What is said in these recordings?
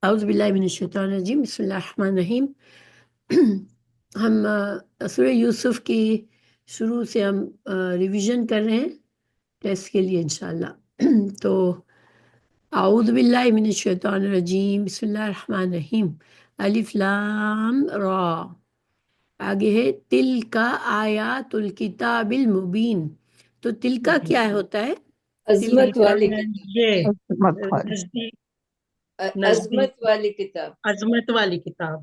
اعوذ باللہ من الشیطان الرجیم، بسم اللہ الرحمن الرحیم۔ ہم سورہ یوسف کی شروع سے ہم ریویژن کر رہے ہیں ٹیسٹ کے لیے انشاءاللہ۔ تو اعوذ باللہ من الشیطان الرجیم، بسم اللہ الرحمن الرحیم۔ الف لام را، آگے ہے تلکا آیات الکتاب المبین۔ تو تلکا کیا ہوتا ہے؟ عظمت والی یہ عظمت نزدیک عظمت والی کتاب، عظمت والی کتاب،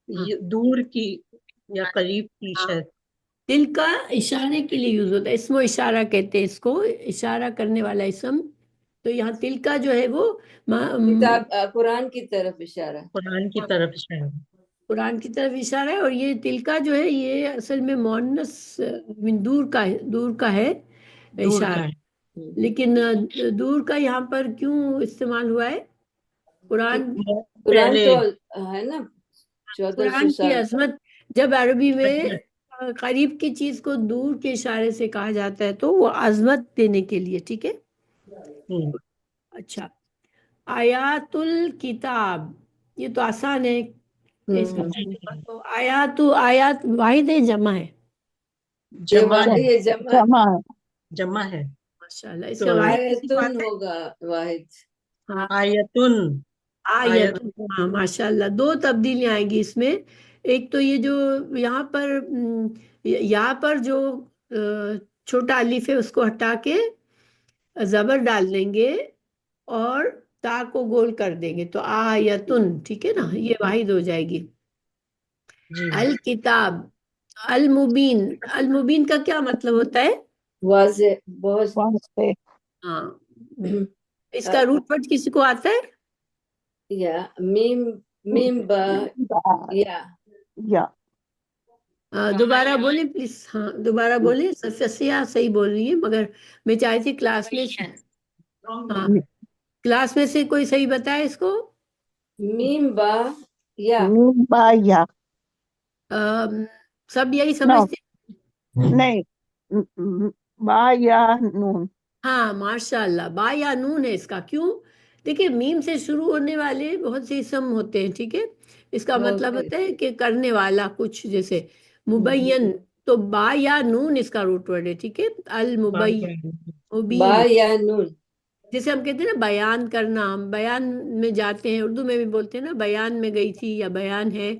یہ دور کی یا قریب کی شاید۔ دل کا اشارے کے لیے یوز ہوتا ہے، اسم و اشارہ کہتے ہیں اس کو، اشارہ کرنے والا اسم۔ تو یہاں تل کا جو ہے وہ کتاب قرآن کی طرف اشارہ، قرآن کی طرف شاید۔ قرآن کی طرف اشارہ ہے، اور یہ تل کا جو ہے یہ اصل میں مؤنث دور کا ہے دور کا اشارہ، ہے۔ لیکن دور کا یہاں پر کیوں استعمال ہوا ہے؟ قرآن قرآن پہلے تو ہے نا 1400 قرآن کی سال۔ عظمت، جب عربی میں قریب کی چیز کو دور کے اشارے سے کہا جاتا ہے تو وہ عظمت دینے کے لیے، ٹھیک ہے۔ اچھا، آیات الکتاب، یہ تو آسان ہے اس کا۔ تو آیات واحد ہے جمع ہے؟ جمع ہے، یہ جمع جمع ہے۔ ماشاءاللہ، اس تو کا واحد کسی کو آیتن آتا ہے؟ ہوگا واحد۔ ہاں، آیتن، آیت، ہاں ماشاءاللہ، دو تبدیلیاں آئیں گی اس میں۔ ایک تو یہ جو یہاں پر یہاں پر جو چھوٹا الف ہے اس کو ہٹا کے زبر ڈال دیں گے اور تا کو گول کر دیں گے تو آیتن، ٹھیک ہے نا، یہ واحد ہو جائے گی۔ جی الکتاب، المبین، المبین کا کیا مطلب ہوتا ہے؟ واضح، بہت ہاں، اس کا روٹ ورڈ کسی کو آتا ہے؟ یا میم با یا دوبارہ بولیں پلیز، ہاں دوبارہ بولیں، صفیہ صحیح بول رہی ہے، مگر میں چاہتی تھی کلاس میں، ہاں کلاس میں سے کوئی صحیح بتائے اس کو۔ میم با یا سب یہی سمجھتے ہیں؟ نہیں، با یا نون۔ ہاں ماشاء اللہ، با یا نون ہے اس کا، کیوں؟ دیکھیں میم سے شروع ہونے والے بہت سے اسم ہوتے ہیں، ٹھیک ہے، اس کا مطلب ہوتا ہے کہ کرنے والا کچھ، جیسے مبین، تو با یا نون اس کا روٹ ورڈ ہے، ٹھیک ہے، المبین، با مبین، یا نون۔ جیسے ہم کہتے ہیں نا بیان کرنا، ہم بیان میں جاتے ہیں، اردو میں بھی بولتے ہیں نا بیان میں گئی تھی یا بیان ہے،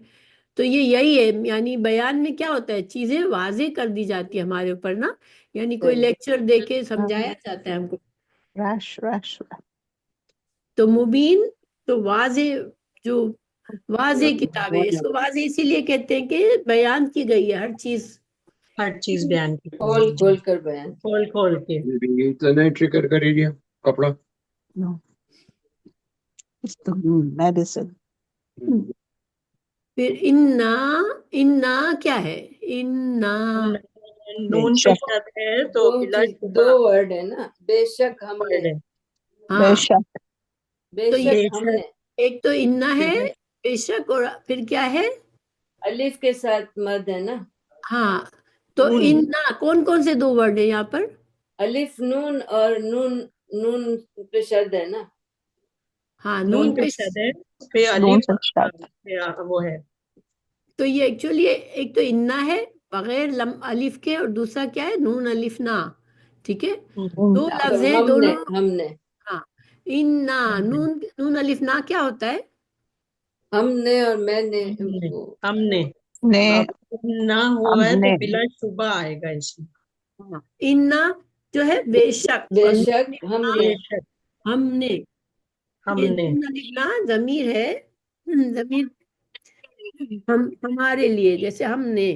تو یہ یہی ہے، یعنی بیان میں کیا ہوتا ہے، چیزیں واضح کر دی جاتی ہے ہمارے اوپر نا، یعنی کوئی لیکچر دے کے سمجھایا جاتا ہے ہم کو۔ رش تو مبین تو واضح، جو واضح کتاب ہے، اس کو واضح اسی لیے کہتے ہیں کہ بیان کی گئی ہے ہر چیز، ہر چیز بیان کی، کھول کھول کر بیان۔ کھول کھول کے۔ ٹریکر کر دیا کپڑا میڈیسن۔ پھر انا کیا ہے؟ انا نون شک، شد ہے تو بلا دو شبہ ورڈ ہے نا، بے شک ہم نے، ہے۔ ہاں، بے شک، بے تو شک یہ ہم نے، ایک تو انا ہے بے شک، اور پھر کیا ہے؟ الف کے ساتھ مد ہے نا، ہاں، تو نون، انا کون کون سے دو ورڈ ہیں یہاں پر؟ الف نون اور نون پہ شد ہے نا، ہاں، نون نون پہ پہ، شد ہے، پہ نون الف سے شک۔ وہ ہے۔ تو یہ ایکچولی ایک تو انا ہے بغیر الف کے، اور دوسرا کیا ہے؟ نون الف نا، ٹھیک ہے، دو لفظ ہیں دونوں۔ ہم نے ہاں، انا، نون الف نا کیا ہوتا ہے؟ ہم نے اور میں نے، ہم نے، نے اب نہ ہوا ہے تو بلا شبہ آئے گا اس میں۔ انا جو ہے بے شک، بے اور شک ہم نے، بے شک ہم نے، ہم یہ نے، نون الف نا ضمیر ہے، ضمیر ہمارے لیے، جیسے ہم نے،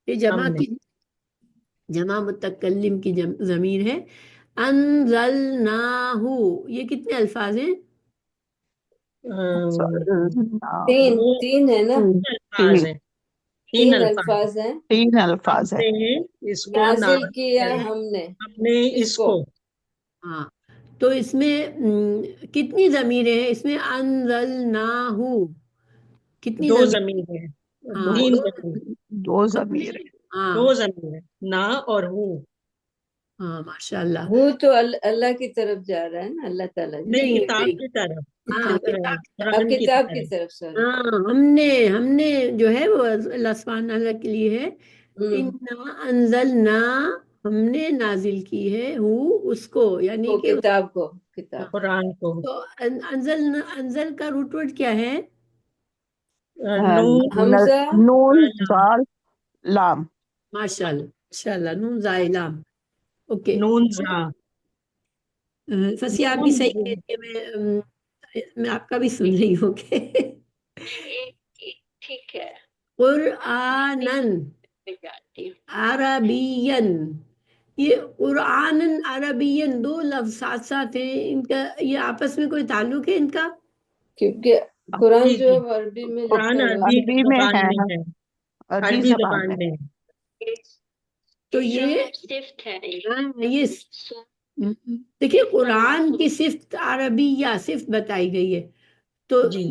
یہ ہم جمع نے، کی، جمع متکلم کی ضمیر ہے۔ انزلناہ، یہ کتنے الفاظ ہیں؟ تین ہے نا، الفاظ ہیں، تین تین الفاظ، الفاظ ہیں۔ تین الفاظ ہم ہے۔ نے اس کو نازل نازل کیا ہے، ہم نے، ہم نے اس کو، ہاں، تو اس میں کتنی ضمیریں ہیں اس میں؟ انزلناہ، کتنی دو ضمیر؟ ضمیر ہیں، ہاں، تین دو، ضمیر، دو ہم نے، ضمیر۔ ہاں، دو ضمیر ہیں، نہ اور ہو۔ ہاں ماشاء اللہ. وہ تو اللہ کی طرف جا رہا ہے نا، اللہ تعالیٰ کی نہیں، نہیں کتاب نہیں. کی طرف، ہاں کتاب کی طرف. قرآن کی کتاب کی طرف. طرف، سوری. ہاں ہم نے جو ہے وہ اللہ سبحانہ اللہ کے لیے ہے. انا انزلنا، ہم نے نازل کی ہے اس کو، یعنی وہ کہ کتاب کو، کتاب. قرآن کو. تو انزل کا روٹ ورڈ کیا ہے؟ نون حمزہ نون لام. دال لام. ماشاء اللہ ماشاء اللہ. نون زائے لام. اوکے. نون زا. فصیح آپ بھی صحیح کہہ رہی ہے. میں آپ کا بھی سن رہی ہوں کہ ٹھیک ہے. قرآنن عربین. یہ قرآن عربین دو لفظ ساتھ ساتھ ہیں، ان کا یہ آپس میں کوئی تعلق ہے ان کا؟ کیونکہ قرآن جی جو جی، عربی میں قرآن لکھا ہوا عربی عربی میں زبان ہے، میں ہے، عربی عربی زبان زبان میں. میں. تو یہ صفت ہے یہ دیکھیے قرآن کی صفت عربیہ صفت بتائی گئی ہے. تو جی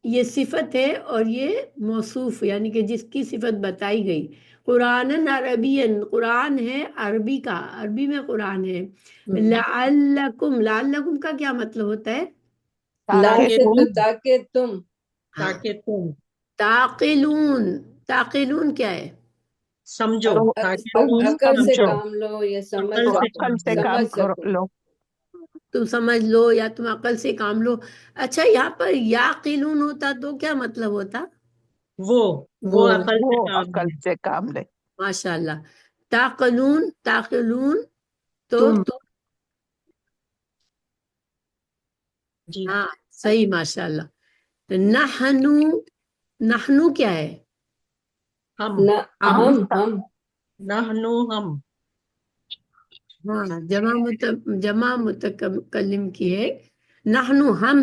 یہ صفت ہے اور یہ موصوف یعنی کہ جس کی صفت بتائی گئی. قرآن عربین، قرآن ہے عربی کا، عربی میں قرآن ہے. لعلکم، لعلکم کا کیا مطلب ہوتا ہے؟ لام تاکہ سے تو تم تاکہ تم. تاکہ تم تعقلون. تعقلون کیا ہے؟ سمجھو، تو تاکہ تم تم عقل سے سمجھو. کام لو یا سمجھ عقل سے سکو، عقل سے کام کام سمجھ سکو. لو. تم سمجھ لو یا تم عقل سے کام لو. اچھا یہاں پر یعقلون ہوتا تو کیا مطلب ہوتا؟ وہ عقل وہ سے کام عقل لے. سے کام لے. ماشاء اللہ. تعقلون، تعقلون تو تم. جی ہاں صحیح ماشاء اللہ. نحنو، نحنو کیا ہے؟ ہم. نہ ہم نحنو ہم. ہاں جمع متکلم کی ہے. نحنو ہم.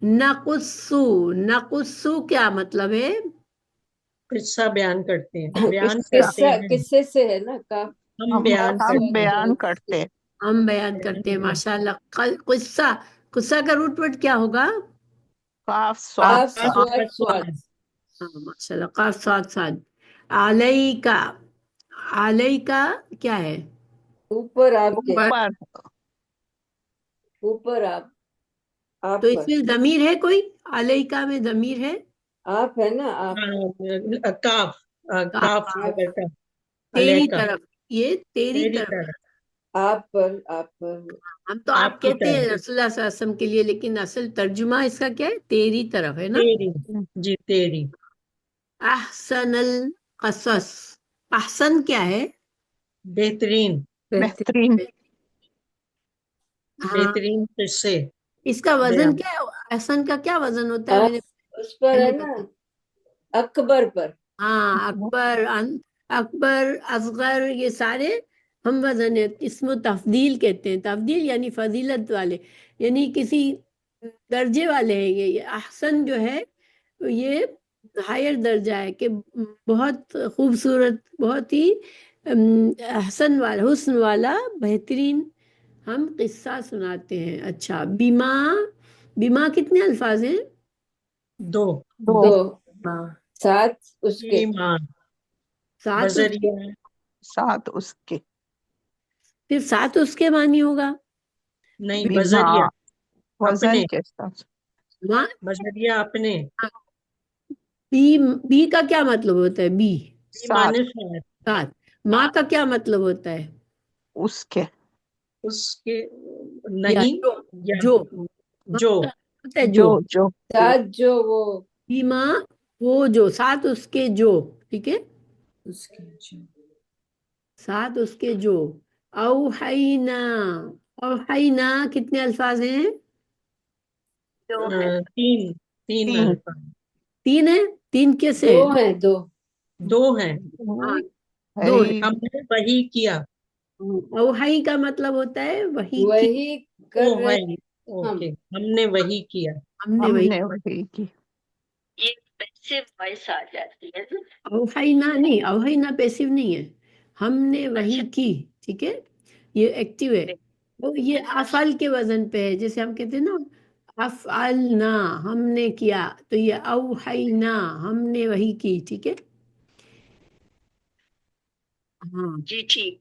نقصو، نقصو کیا مطلب ہے؟ قصہ بیان کرتے ہیں، بیان قصہ. کرتے قصہ، ہیں. قصے سے ہے نا کا. ہم بیان ہم کرتے ہیں. بیان کرتے. ہم بیان کرتے ہیں. ماشاء اللہ. قصہ، قصہ کا روٹ ورڈ کیا ہوگا؟ قاف قاف صاد صاد. صاد صاد. ہاں ماشاء اللہ. قاف صاد صاد. علیکا، علیکا کیا ہے؟ اوپر آپ کے، اوپر. اوپر آپ تو اس پر. میں ضمیر ہے کوئی؟ علیکا میں ضمیر ہے؟ آپ ہے نا، آپ. کاف، کاف وغیرہ کا. تیری علیکہ، طرف، یہ تیری تیری طرف. طرف، آپ پر، آپ پر. ہم تو آپ آپ کی کہتے ہیں طرف. رسول اللہ صلی اللہ علیہ وسلم کے لیے، لیکن اصل ترجمہ اس کا کیا ہے؟ تیری طرف ہے نا. تیری، جی تیری. احسن القصص. احسن کیا ہے؟ بہترین، بہترین. ہاں بہترین قصے اس کا وزن بیان. کیا ہے؟ احسن کا کیا وزن ہوتا ہے؟ میں نے اس پر ہے پہلے نا، بتایا. اکبر پر. ہاں اکبر، اکبر، اصغر، یہ سارے ہم وزن ہے. اسم تفضیل کہتے ہیں. تفضیل یعنی فضیلت والے، یعنی کسی درجے والے ہیں. یہ احسن جو ہے یہ ہائر درجہ ہے کہ بہت خوبصورت، بہت ہی احسن والا، حسن والا، بہترین ہم قصہ سناتے ہیں. اچھا بیما، بیما کتنے الفاظ ہیں؟ دو. دو، ساتھ اس کے. ایمان، ساتھ اس کے، بذریعہ. ساتھ اس کے. پھر ساتھ اس کے معنی ہوگا نہیں، بیما بذریعہ، وزن اپنے، کے ساتھ. ماں. بذریعہ اپنے. بی، بی کا کیا مطلب ہوتا ہے؟ بی ساتھ ایمان ساتھ. ساتھ. ماں کا کیا مطلب ہوتا ہے؟ اس کے. اس کے یا نہیں، یا جو جو. ہوتا ہے جو جو. جو ساتھ جو وہ، بی ماں وہ جو، ساتھ اس کے جو. ٹھیک ہے، اس کے جو. ساتھ اس کے جو. اوحینا، اوحینا کتنے الفاظ ہیں؟ تین، تین تین. الفاظ. تین ہے. تین کیسے دو ہیں؟ ہیں، دو. دو ہیں. ہاں دو ہیں. ہم نے وہی کیا. اوحی کا مطلب ہوتا ہے وہی کی. وہی کر او رہے ہے، ہم. اوکے، ہم نے وہی کیا. ہم نے ہم وہی. نے وہی کی. یہ پیسے وائس آ جاتی ہے نا. اوحینا نہیں، اوحینا پیسیو نہیں ہے. ہم نے وہی کی. ٹھیک ہے، یہ ایکٹیو ہے. تو یہ افعل کے وزن پہ ہے. جیسے ہم کہتے ہیں نا افعلنا، ہم نے کیا. تو یہ اوحینا، ہم نے وہی کی. ٹھیک ہے. ہاں جی ٹھیک.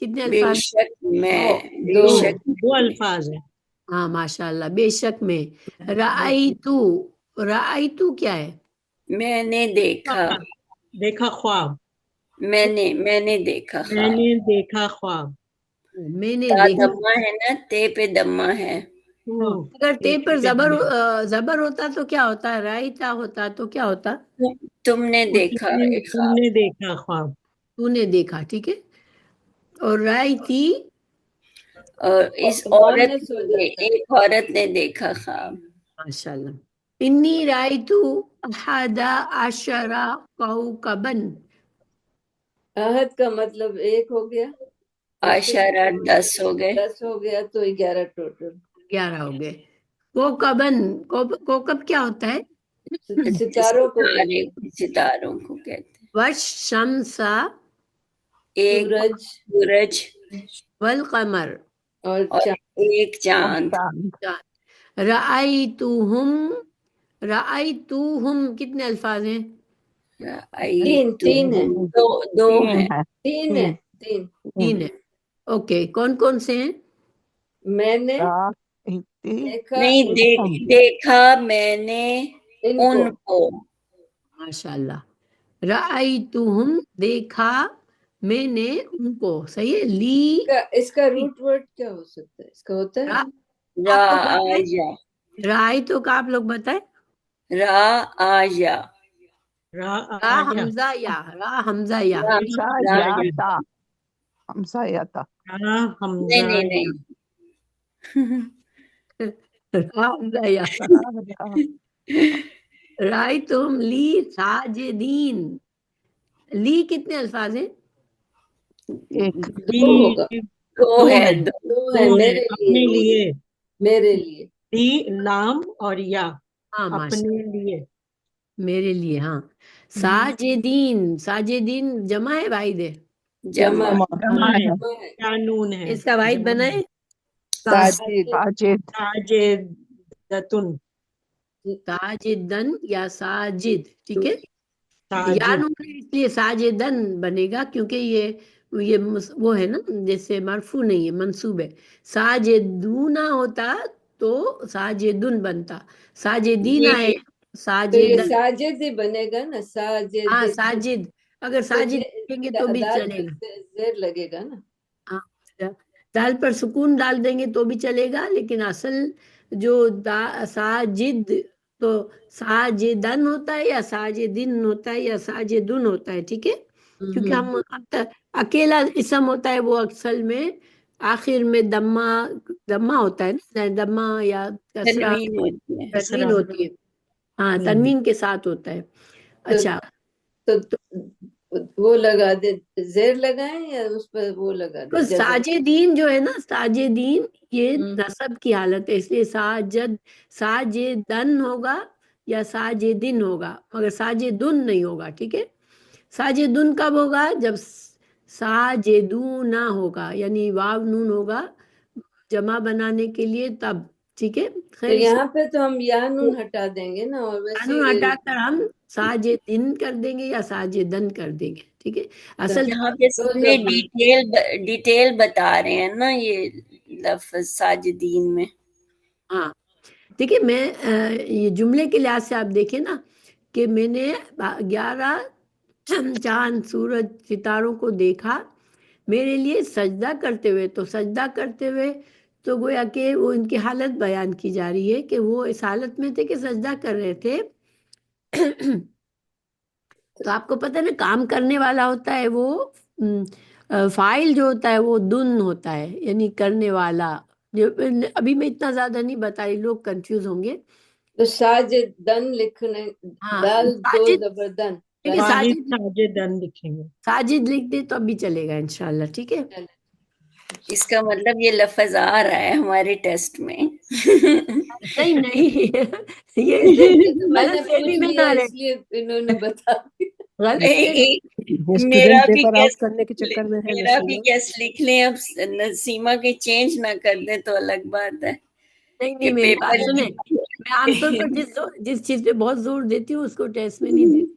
کتنے بے الفاظ؟ شک میں، بے دو شک دو الفاظ ہیں. ہاں ماشاء اللہ، بے شک میں. رأیتو کیا ہے؟ میں نے دیکھا، دیکھا خواب. میں نے دیکھا میں خواب. نے دیکھا خواب. میں نے تا دیکھا. دمہ ہے نا، تے پہ دمہ ہے. اگر تے پر زبر ہوتا تو کیا ہوتا؟ رائتا ہوتا تو کیا ہوتا؟ تم نے دیکھا ایک تم خواب. نے دیکھا خواب. تو نے دیکھا، ٹھیک ہے. اور رائتی اور اس عورت مونس ہو نے، جاتا ہے. ایک عورت نے دیکھا خواب. ماشاء اللہ. انی رائتو احد عشر کوکبن. احد کا مطلب ایک ہو گیا، عشرہ 10 ہو گئے. 10 ہو گیا تو 11 ٹوٹل. 11 ہو گئے. کوکبن، کوکب کیا ہوتا ہے؟ ستاروں کو ستارے، ستاروں کو کہتے ہیں. والشمس ایک سورج سورج والقمر. اور اور چاند. ایک چاند. رأیتوہم کتنے الفاظ ہیں؟ تین ہے. دو ہیں. تین ہے. تین. 3 ہے. اوکے، کون کون سے ہیں؟ میں نے رأیتی دیکھا نہیں، دیکھا میں نے ان ان کو. کو. ماشاء اللہ. رأیتوہم دیکھا میں نے ان کو. صحیح ہے. اس کا روٹ ورڈ کیا ہو سکتا ہے؟ اس کا ہوتا ہے را آپ کو پتہ ہے؟ آجا، رأیتو کا آپ لوگ بتائیں. را آجا. را را آجا. حمزہ یا را حمزہ یا حمزہ یا تا، حمزہ یا تا. را حمزہ نہیں نہیں نہیں. را حمزہ یا. رأیتم لی ساجدین. لی کتنے الفاظ ہیں؟ ایک دو ہوگا. دو ہے، دو. دو ہے میرے اپنے لیے. لیے. میرے لیے. لی لام اور یا ہاں ماشاء اپنے لیے. میرے لیے. ہاں. ساجدین، ساجدین جمع ہے واحد ہے؟ جمع. جمع ہے. کیا نون ہے؟ اس کا واحد جمع بنائے. ہے. ساجد ساجدتن. ساجدن یا ساجد، ٹھیک ہے. یا ساجد. نون ہے اس لیے ساجدن بنے گا، کیونکہ یہ وہ ہے نا، جیسے مرفوع نہیں ہے، منصوب ہے. ساجدونا ہوتا تو ساجدن بنتا. ساجدینا ہے تو یہ ساجدن. ساجد ہی بنے گا نا. ساجد. ہاں ساجد، اگر ساجد لکھیں گے تو بھی دال چلے گا. پہ زیر لگے گا نا. ہاں، دال پر سکون ڈال دیں گے تو بھی چلے گا، لیکن اصل جو ساجد تو ساجدن ہوتا ہے یا ساجدن ہوتا ہے یا ساجدن ہوتا ہے، ٹھیک ہے. کیونکہ ہم اکیلا اسم ہوتا ہے، وہ اصل میں آخر میں دمہ ہوتا ہے نا، دمہ یا کسرہ تنوین ہوتی ہے. تنوین ہوتی ہے. ہاں تنوین کے ساتھ ہوتا ہے. اچھا تو وہ لگا دے، زیر لگائیں یا اس پر وہ لگا دے. تو ساجدین جو ہے نا، ساجدین یہ نصب کی حالت ہے، اس لیے ساجدن ہوگا یا ساجدن ہوگا، مگر ساجدن نہیں ہوگا، ٹھیک ہے. ساجدن کب ہوگا؟ جب ساجدونا ہوگا، یعنی واو نون ہوگا جمع بنانے کے لیے، تب. ٹھیک ہے. تو خیر، یہاں پہ تو ہم یا نون ہٹا دیں گے نا، اور ویسے قانون ہٹا کر ہم ساجدن کر دیں گے یا ساجدن کر دیں گے، ٹھیک ہے. اصل یہاں پہ سامنے ڈیٹیل بتا رہے ہیں نا یہ لفظ ساجدین میں. ہاں دیکھیے، میں یہ جملے کے لحاظ سے آپ دیکھیں نا کہ میں نے 11 چاند سورج ستاروں کو دیکھا میرے لیے سجدہ کرتے ہوئے. تو سجدہ کرتے ہوئے تو گویا کہ وہ ان کی حالت بیان کی جا رہی ہے کہ وہ اس حالت میں تھے کہ سجدہ کر رہے تھے. تو آپ کو پتہ ہے نا، کام کرنے والا ہوتا ہے وہ فاعل جو ہوتا ہے وہ دن ہوتا ہے، یعنی کرنے والا. ابھی میں اتنا زیادہ نہیں بتائی، لوگ کنفیوز ہوں گے. تو ساجدن لکھنے، ہاں دال دو ساجد، زبردن. ٹھیک ہے. ساجدن لکھیں گے. ساجد لکھ دے تو اب بھی چلے گا انشاءاللہ، ٹھیک ہے. اس کا مطلب یہ لفظ آ رہا ہے ہمارے ٹیسٹ میں. نہیں یہ میں نے غلط فہمی پوچھ میں لیا نہ رہے. اس لیے انہوں نے بتا دیا. غلط میرا بھی آؤٹ کرنے کے چکر میں ہے نسیمہ. گیس لکھ لیں. اب نسیمہ کے چینج نہ کر دیں تو الگ بات ہے. نہیں میری بات سنیں، میں عام طور پر جس چیز پہ بہت زور دیتی ہوں اس کو ٹیسٹ میں نہیں دیتی.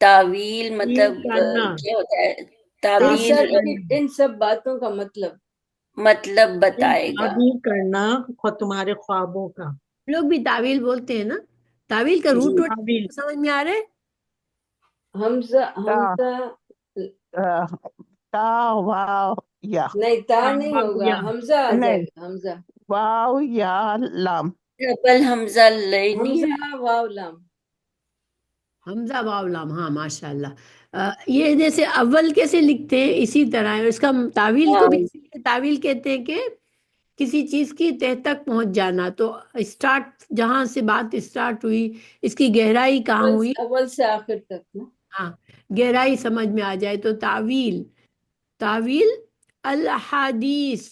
تعویل مطلب کرنا کیا ہوتا ہے؟ ان تعبیر ان سب باتوں کا مطلب بتائے گا. تعبیر کرنا تمہارے خوابوں کا. لوگ بھی تعویل بولتے ہیں نا. تعویل کا روٹ ورڈ تعبیر سمجھ میں آ رہا ہے؟ حمزہ تا واو یا نہیں، تا نہیں ہوگا، یا حمزہ آ جائے نہیں گا، حمزہ واو یا لام ڈبل حمزہ لینی ہے. حمزہ واو لام. حمزہ واو لام، ہاں ماشاء اللہ. یہ جیسے اول کیسے لکھتے ہیں اسی طرح ہے. اس کا تعویل کو بھی اسی لیے تعویل کہتے ہیں کہ کسی چیز کی تہ تک پہنچ جانا. تو اسٹارٹ جہاں سے بات اسٹارٹ ہوئی، اس کی گہرائی کہاں ہوئی، اول سے آخر تک نا. ہاں گہرائی سمجھ میں آ جائے تو تعویل. تعویل الاحادیث.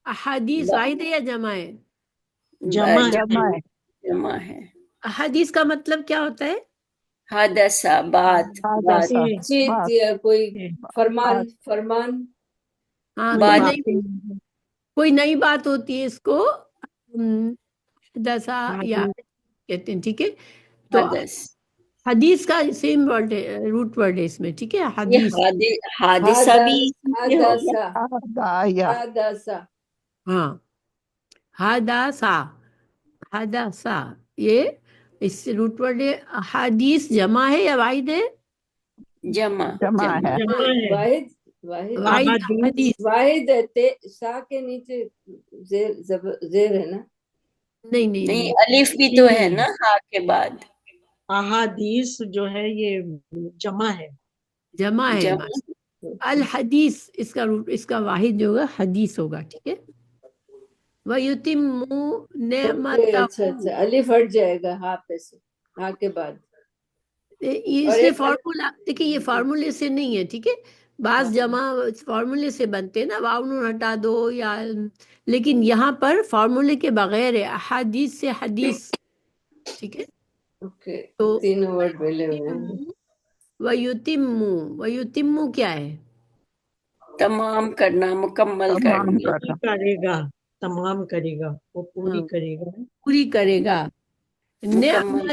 احادیث واحد ہے یا جمع ہے؟ جمع ہے. جمع ہے جمع ہے. احادیث کا مطلب کیا ہوتا ہے؟ حادثہ بات. حادثہ چیز بات یا کوئی فرمان، بات فرمان. ہاں بات کوئی نئی بات ہوتی ہے، اس کو حدثہ یا کہتے ہیں. ٹھیک ہے، تو حدث. حدیث کا سیم ورڈ ہے، روٹ ورڈ ہے اس میں. ٹھیک ہے، یہ حدیث. حادثہ بھی اسی سے ہو گیا. حدثہ، یا حدثہ. ہاں حدثہ، حدثہ یہ اس سے روٹ ورڈ ہے. حدیث جمع ہے یا واحد ہے؟ جمع. جمع ہے جمع ہے. واحد، واحد، واحد احادیث. حدیث. واحد ہے. سا کے نیچے زیر ہے نا. نہیں نہیں نہیں نہیں، الف بھی تو ہے نا ہا کے بعد. احادیث جو ہے یہ جمع ہے. جمع ہے. جمع. الحدیث اس کا روٹ، اس کا واحد جو ہوگا حدیث ہوگا. ٹھیک ہے. وَيُتِمُّ نِعْمَتَهُ. اچھا، الف ہٹ جائے گا ہاں پہ سے، ہاں کے بعد. اس سے فارمولا دیکھیے، یہ فارمولے سے نہیں ہے. ٹھیک ہے، بعض جمع فارمولے سے بنتے ہیں نا، واو نون ہٹا دو یا، لیکن یہاں پر فارمولے کے بغیر ہے، احادیث سے حدیث. ٹھیک ہے، اوکے، تو تینوں ورڈ ملے ہوئے ہیں. وَيُتِمُّ کیا ہے؟ تمام کرنا، مکمل تمام کرنا. کرنا کرے گا، تمام کرے گا، وہ پوری کرے گا. پوری کرے گا. مکمل.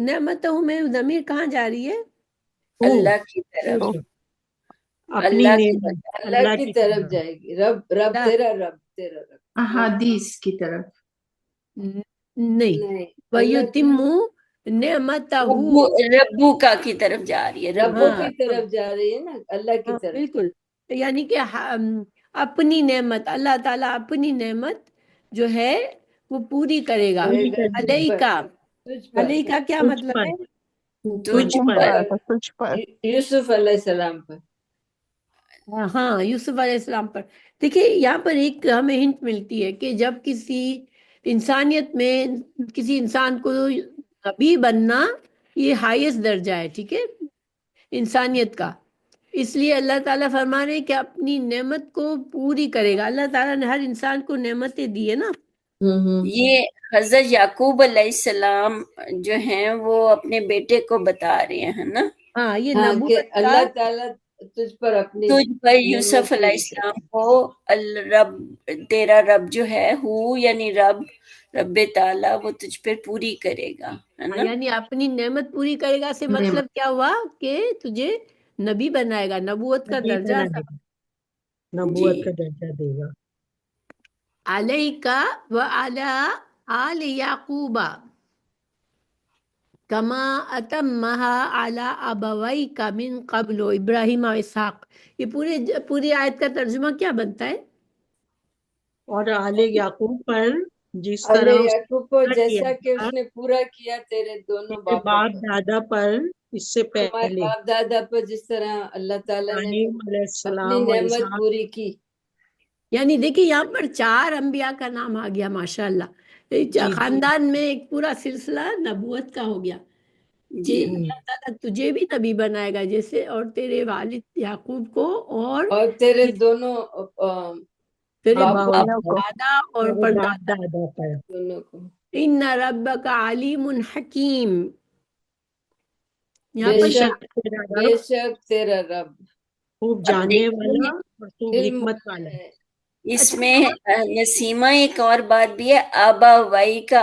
نعمتہ میں ضمیر کہاں جا رہی ہے؟ اللہ کی طرف. اپنی اللہ کی نعمت طرف. اللہ کی طرف جائے گی. رب تیرا رب. احادیث کی طرف نہیں. وَيُتِمُّ نعمتہ. ربو کا کی طرف جا رہی ہے. ربوں ہاں، کی طرف جا رہی ہے نا، اللہ کی طرف. بالکل. یعنی کہ اپنی نعمت، اللہ تعالیٰ اپنی نعمت جو ہے وہ پوری کرے گا. پوری کرے گا. علیہ کا، تجھ پر، علیہ کا کیا تجھ مطلب پر، ہے؟ تجھ تم پر. پر تجھ پر یوسف علیہ السلام پر. ہاں یوسف علیہ السلام پر. دیکھیے یہاں پر ایک ہمیں ہنٹ ملتی ہے کہ جب کسی انسانیت میں کسی انسان کو نبی بننا یہ ہائیسٹ درجہ ہے. ٹھیک ہے، انسانیت کا. اس لیے اللہ تعالیٰ فرما رہے ہیں کہ اپنی نعمت کو پوری کرے گا. اللہ تعالیٰ نے ہر انسان کو نعمتیں دی ہے نا. یہ حضرت یعقوب علیہ السلام جو ہیں وہ اپنے بیٹے کو بتا رہے ہیں نا. ہاں یہ ہاں کہ نبوت کا، اللہ تعالیٰ تجھ پر اپنی تجھ پر یوسف علیہ السلام کو رب، تیرا رب جو ہے ہو یعنی رب تعالیٰ وہ تجھ پر پوری کرے گا، ہے نا. یعنی اپنی نعمت پوری کرے گا سے مطلب کیا ہوا کہ تجھے نبی بنائے گا، نبوت کا نبی درجہ بنا تھا. دے گا، نبوت کا درجہ دے گا. علیک وعلی آل یعقوب کما اتمها علی ابویک من قبل ابراہیم و اسحاق. یہ پوری آیت کا ترجمہ کیا بنتا ہے؟ اور آل یعقوب پر جس اللہ طرح اس یعقوب کو نے جیسا کہ کیا اس نے پورا کیا تیرے دونوں تھا، باپوں باپ پر، دادا پر اس سے تمہارے پہلے باپ دادا پر جس طرح اللہ تعالیٰ نے ابراہیم علیہ اپنی السلام اور نعمت اسحاق. پوری کی. یعنی دیکھیں یہاں پر 4 انبیاء کا نام آ گیا ماشاءاللہ. جی خاندان میں ایک پورا سلسلہ نبوت کا ہو گیا. جی اللہ تعالیٰ تجھے بھی نبی بنائے گا جیسے، اور تیرے والد یعقوب کو، اور تیرے دونوں تیرے آبا باپ کو دادا اور اور پر باپ دادا پر. دونوں کو. ان ربک علیم حکیم. یہاں بے پر شک، تیرا بے رب شک تیرا رب خوب اب جاننے دیکھیے والا اور خوب علم حکمت والا. ہے. اس میں نسیمہ ایک اور بات بھی ہے، آبا وائی کا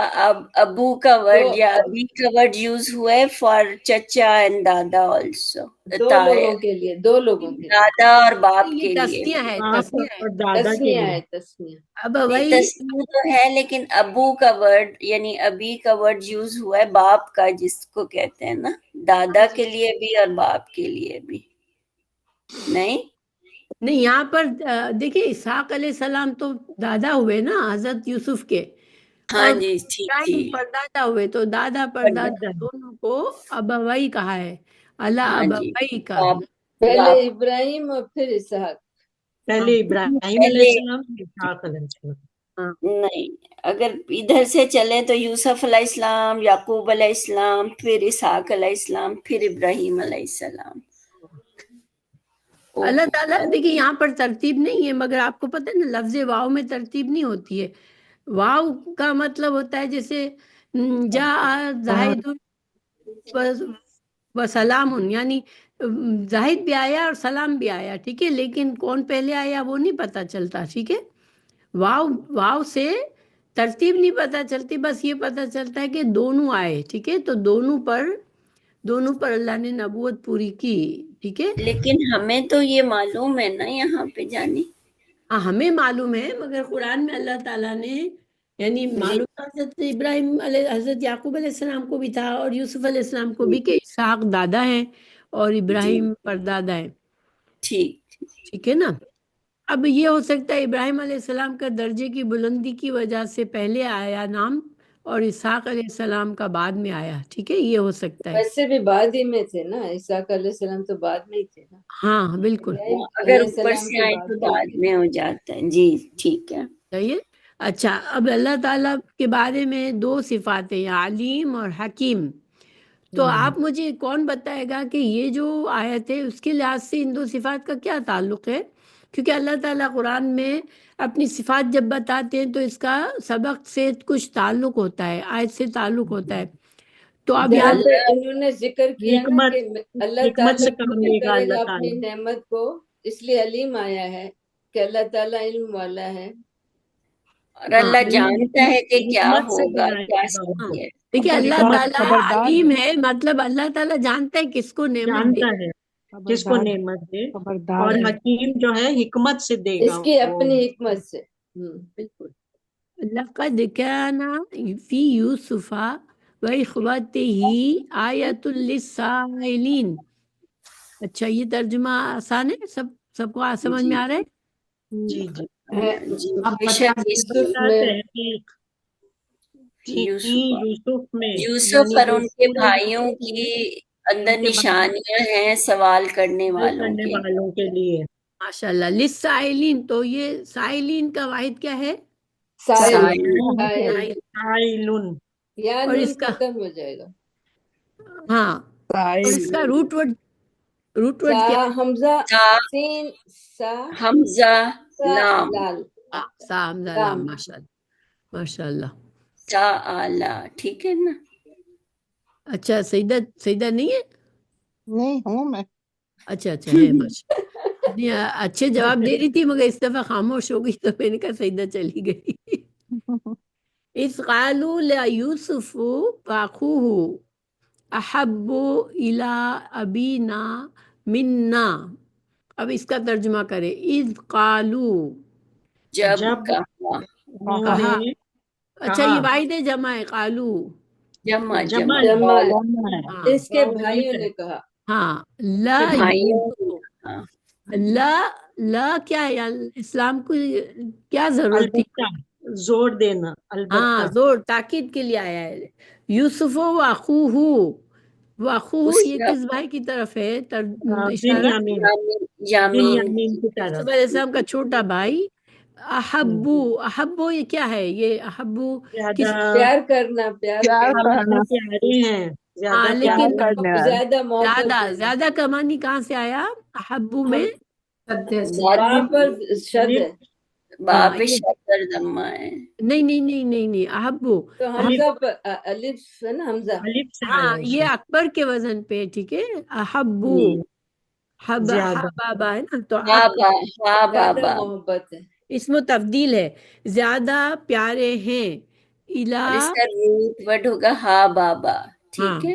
ابو کا ورڈ یا ابھی کا ورڈ یوز ہوا ہے فار چچا اینڈ دادا آلسو، دو لوگوں کے لیے، دو لوگوں کے لیے دادا اور باپ کے یہ لیے۔ تسنیہ ہے، باپ تسنیہ ہے، اور دادا کے تسنیہ لیے ہے، تسنیہ۔ اب نہیں، وہی تسنیہ تو ہے لیکن ابو کا ورڈ یعنی ابھی کا ورڈ یوز ہوا ہے باپ کا، جس کو کہتے ہیں نا، دادا کے لیے بھی اور باپ کے لیے بھی نہیں۔ نہیں، یہاں پر دیکھیں اسحاق علیہ السلام تو دادا ہوئے نا حضرت یوسف کے، ہاں اور جی ٹھیک جی، ابراہیم پردادا ہوئے، تو دادا پردادا دونوں کو ابوئی کہا ہے، اللہ ہاں جی، ابوئی کا۔ باپ پہلے باپ ابراہیم اور پھر اسحاق۔ پہلے ابراہیم علیہ پہلے السلام پھر اسحاق علیہ السلام۔ ہاں، نہیں، اگر ادھر سے چلیں تو یوسف علیہ السلام، یعقوب علیہ السلام، پھر اسحاق علیہ السلام، پھر ابراہیم علیہ السلام۔ اللہ تعالیٰ دیکھیں یہاں پر ترتیب نہیں ہے، مگر آپ کو پتہ ہے نا لفظ واؤ میں ترتیب نہیں ہوتی ہے۔ واؤ کا مطلب ہوتا ہے جیسے جا زاہد و سلام، یعنی زاہد بھی آیا اور سلام بھی آیا، ٹھیک ہے، لیکن کون پہلے آیا وہ نہیں پتہ چلتا، ٹھیک ہے۔ واؤ سے ترتیب نہیں پتہ چلتی، بس یہ پتہ چلتا ہے کہ دونوں آئے، ٹھیک ہے، تو دونوں پر اللہ نے نبوت پوری کی، ٹھیک ہے۔ لیکن ہمیں تو یہ معلوم ہے نا یہاں پہ جانی، ہاں ہمیں معلوم ہے، مگر قرآن میں اللہ تعالیٰ نے یعنی معلوم حضرت ابراہیم علیہ حضرت یعقوب علیہ السلام کو بھی تھا اور یوسف علیہ السلام کو بھی، کہ اسحاق دادا ہیں اور ابراہیم پردادا ہیں، ٹھیک ٹھیک ہے نا۔ اب یہ ہو سکتا ہے ابراہیم علیہ السلام کا درجے کی بلندی کی وجہ سے پہلے آیا نام اور اسحاق علیہ السلام کا بعد میں آیا، ٹھیک ہے، یہ ہو سکتا ہے۔ ویسے بھی بعد ہی میں تھے نا، اسحاق علیہ السلام تو بعد میں ہی تھے نا، ہاں بالکل ابراہیم اگر علیہ اوپر السلام سے کے آئے بعد تو میں بعد میں ہو جاتا ہے، جی ٹھیک ہے۔ صحیح ہے۔ اچھا، اب اللہ تعالیٰ کے بارے میں دو صفات ہیں، علیم اور حکیم، تو آپ مجھے کون بتائے گا کہ یہ جو آیت ہے اس کے لحاظ سے ان دو صفات کا کیا تعلق ہے؟ کیونکہ اللہ تعالیٰ قرآن میں اپنی صفات جب بتاتے ہیں تو اس کا سبق سے کچھ تعلق ہوتا ہے، آیت سے تعلق ہوتا ہے، تو اب جہاں یہاں پہ انہوں نے ذکر کیا نا حکمت کہ اللہ حکمت تعالیٰ سے کام پورا لے گا کرے گا اللہ اپنی تعالیٰ۔ نعمت کو، اس لیے علیم آیا ہے کہ اللہ تعالیٰ علم والا ہے۔ اور اللہ جانتا ہے کہ کیا حکمت سے ہوگا، بنائے کیا گا ان کو، صحیح ہے۔ دیکھیے اللہ حکمت تعالیٰ خبردار علیم ہے، مطلب اللہ تعالیٰ جانتا ہے کس کو نعمت دے، جانتا ہے کس کو خبردار نعمت دے، خبردار اور ہے۔ حکیم جو ہے حکمت سے دے گا اس کی وہ۔ اپنی حکمت سے۔ بالکل۔ لقد كان في يوسف وإخوته آیۃ للسائلین۔ اچھا، یہ ترجمہ آسان ہے، سب کو سمجھ میں آ رہا ہے؟ جی جی، جی اب بے شک اس یوسف کی میں تحقیق تھی یوسف یوسف میں، یوسف یعنی اور ان کے پورے بھائیوں یوسف کی میں اندر ان کے نشانیاں ہیں سوال کرنے باتیں والوں کرنے کے۔ والوں کے لیے۔ ماشاء اللہ، للسائلین، تو یہ سائلین کا واحد کیا ہے؟ سائل سائل سائل سائلن، یا اور نون اس کا ختم ہو جائے گا، ہاں، اور اس کا روٹ ورڈ سا کیا ہے؟ حمزہ تا سین سا حمزہ سا لام لال سا حمزہ لام، ماشاء اللہ ماشاء اللہ۔ تا آلہ، ٹھیک ہے نا۔ اچھا، سیدہ نہیں ہے؟ نہیں ہوں میں۔ اچھا ہے، ماشاء اللہ، اچھے جواب دے رہی تھی مگر اس دفعہ خاموش ہو گئی تو میں نے کہا سیدہ چلی گئی۔ اذ قالوا ليوسف واخوه احب الى ابینا منا، اب اس کا ترجمہ کرے، اذ قالوا، جب جب کہا، انہوں کہا، نے اچھا کہا، یہ واحد ہے، جمع ہے، قالو، جمع جمع جمع ہاں اس کے بھائیوں نے کہا، ہاں، لا کے بھائیوں بھائیوں، ہاں، لا کیا ہے اسلام کو کیا ضرورت تھی؟ البتہ زور دینا، ہاں، البتہ زور تاکید کے لیے آیا ہے، یوسف و اخوہ، وہ اخوہ اس یہ کا کس بھائی کی طرف ہے اشارہ؟ بنیامین، یامین بنیامین کی یوسف طرف، علیہ السلام کا چھوٹا بھائی، احبو یہ کیا ہے؟ یہ احبو کس؟ زیادہ پیار کرنا، پیار پیار کرنا، کرنا، پیارے ہیں، زیادہ ہاں، پیار لیکن کرنے والے۔ زیادہ محبت دینا، زیادہ کا معنی کہاں سے آیا احبو میں؟ وہاں پر شد ہے، باپ یہ شکر ضمہ ہے۔ نہیں، احبو، تو حمزہ پر الف ہے نا، حمزہ الف سے ہاں آیا یہ اکبر کے وزن پہ، ٹھیک ہے، احبو، زیادہ، بابا ہے نا، تو ہاں اب ہاں زیادہ بابا، محبت ہے، اسم و تفضیل ہے، زیادہ پیارے ہیں الا، اور اس کا روٹ ورڈ ہوگا ہا بابا، ہاں ٹھیک ہے،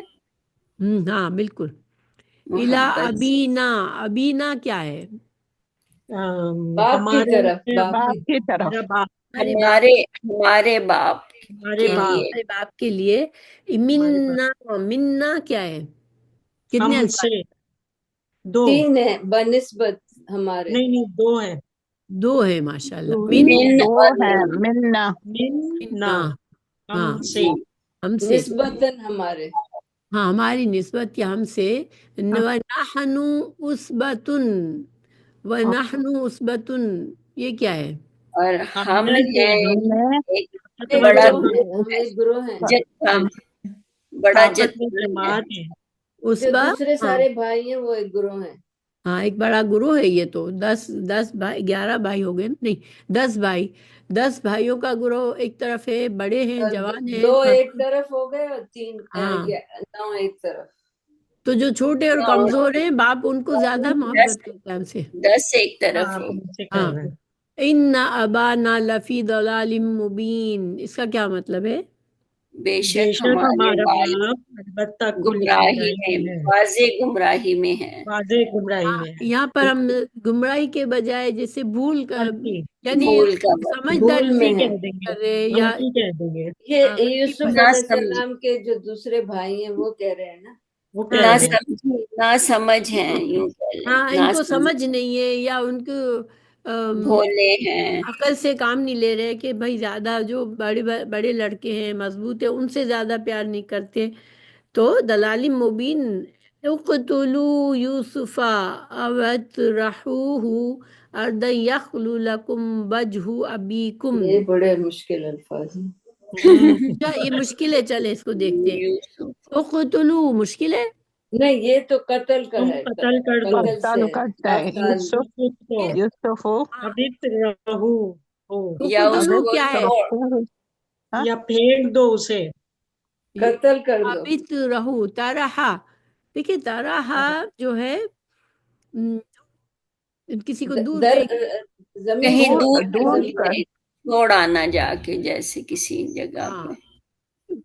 ہاں بالکل، الا محبت سے۔ ابینا، ابینا کیا ہے؟ باپ کی ہمارے طرف، باپ باپ کی کی طرف میرا باپ، ہمارے باپ، ہمارے باپ ہمارے کے باپ، لیے، ہمارے باپ کے لیے، ہمارے باپ، منا، منا کیا ہے؟ کتنے ہم الفاظ؟ سے دو، تین ہے بنسبت ہمارے، نہیں دو ہے، دو ہے ماشاءاللہ، دو من، من دو اور ہے نون، ملنا منا، ہاں ہم ہاں سے، جی، ہم سے، نسبتاً ہمارے، ہاں ہماری نسبت یا ہم سے، ہم وَنَحْنُ عُصْبَةٌ، وَنَحْنُ عُصْبَةٌ، یہ کیا ہے؟ اور ہم نے جو ہیں ہم نے ایک ایک بڑا گروہ ہے، گروہ ہم ہے، ایک گروہ ہیں، جتھا، ہم بڑا آپس میں جتھا ہے، جماعت ہے، جو عصبہ، دوسرے ہاں سارے بھائی ہیں وہ ایک گروہ ہیں، ہاں ایک بڑا گروہ ہے، یہ تو 10 بھائی، 11 بھائی ہو گئے نا؟ نہیں 10 بھائی، 10 بھائیوں کا گروہ ایک طرف ہے، بڑے ہیں، اور جوان ہیں، دو ایک مضبوط، طرف ہو گئے اور تین ہاں، 9 ایک طرف، تو جو چھوٹے اور اور کمزور ہیں باپ ان کو زیادہ 10 محبت کرتا ہے ہم سے، 10 ایک ہاں طرف آپ ہو، ان سے کر ہاں، رہے ہیں، ان ابانا لفی ضلال مبین، اس کا کیا مطلب ہے؟ بے بے شک شک ہمارے ہمارا باپ باپ البتہ کلی گمراہی گمراہی میں، میں ہے، واضح گمراہی میں ہے، واضح گمراہی میں ہے، یہاں پر ہم گمراہی کے بجائے جیسے بھول کر، غلطی، یعنی بھول کا وقت، سمجھداری بھول سے میں غلطی ہے، کہہ دیں گے، کر رہے، یا غلطی کہہ دیں گے، یہ غلطی یوسف نہ علیہ سمجھ، السلام کے جو دوسرے بھائی ہیں وہ کہہ رہے ہیں نا، وہ کہہ ہاں نہ رہے ہیں، سمجھ، نہ سمجھ ہیں، یوں کہہ لیں، ہاں ان نہ کو سمجھ، سمجھ نہیں ہے، یا ان کو بھولے ہیں، عقل سے کام نہیں لے رہے کہ بھائی زیادہ جو بڑے بڑے لڑکے ہیں مضبوط ہیں ان سے زیادہ پیار نہیں کرتے، تو دلال مبین، اقتلوا یوسف او اطرحوه ارضا یخل لکم وجہ ابیکم، یہ بڑے مشکل الفاظ ہیں، کیا یہ مشکل ہے؟ چلے اس کو دیکھتے ہیں، یوسف، اقتلوا مشکل ہے، نہیں یہ تو قتل کا تم ہے، قتل کر دو، قتل سے قتل کرتا ہے افعال، یوسف، یوسف کو، یوسف ہاں، ابت رہو ہو، یا اس اقتلوا ابد کو کیا ہے؟ چھوڑ، ہاں یا پھینک دو اسے، قتل کر دو، ابت رہو، تارہا، دیکھیے تارہا جو ہے م، کسی کو دور در کہیں، زمین کہیں سے دور دور اٹھانا، دور زمین کر، چھوڑ آنا جا کے، جیسے کسی جگہ ہاں